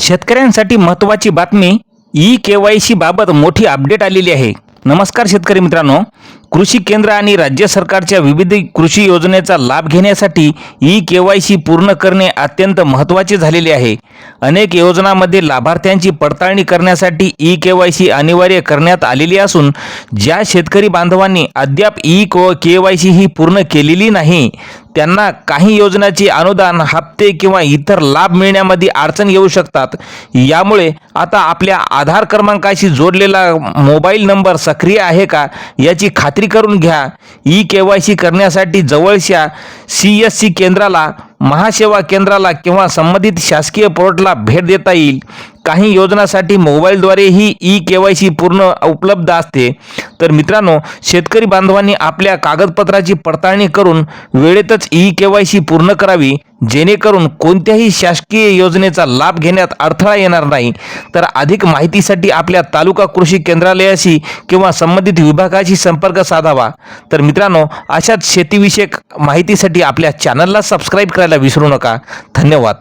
शेतकऱ्यांसाठी महत्त्वाची बातमी ई-केवायसी बाबत मोठी अपडेट आलेली आहे। नमस्कार शेतकरी मित्रांनो, कृषी केंद्र आणि राज्य सरकारच्या विविध कृषी योजनेचा लाभ घेण्यासाठी ई-केवायसी पूर्ण करणे अत्यंत महत्त्वाचे झालेले आहे। अनेक योजनांमध्ये लाभार्थ्यांची पडताळणी करण्यासाठी ई-केवायसी अनिवार्य करण्यात आलेली असून ज्या शेतकरी बांधवांनी अद्याप ई-केवायसी ही पूर्ण केलेली नाही त्यांना काही योजनांचे अनुदान, हप्ते किंवा इतर लाभ मिळण्यामध्ये अडचण येऊ शकतात। यामुळे आता आपल्या आधार क्रमांकाशी जोडलेला मोबाईल नंबर सक्रिय आहे का याची खात्री करून घ्या। ई-केवायसी करण्यासाठी जवळच्या CSC केंद्राला, महासेवा केंद्राला किंवा संबंधित शासकीय पोर्टलला भेट देता येईल। काही योजनांसाठी मोबाईलद्वारे ही ई-केवायसी पूर्ण उपलब्ध असते। तर मित्रांनो, शेतकरी बांधवांनी आपल्या कागदपत्राची पडताळणी करून वेळेतच ई-केवायसी पूर्ण करावी, जेणेकरून कोणत्याही शासकीय योजनेचा लाभ घेण्यात अडथळा येणार नाही। तर अधिक माहितीसाठी आपल्या तालुका कृषी केंद्रालयाशी किंवा संबंधित विभागाशी संपर्क साधावा। तर मित्रांनो, अशाच शेतीविषयक माहितीसाठी आपल्या चॅनलला सबस्क्राईब करायला विसरू नका। धन्यवाद।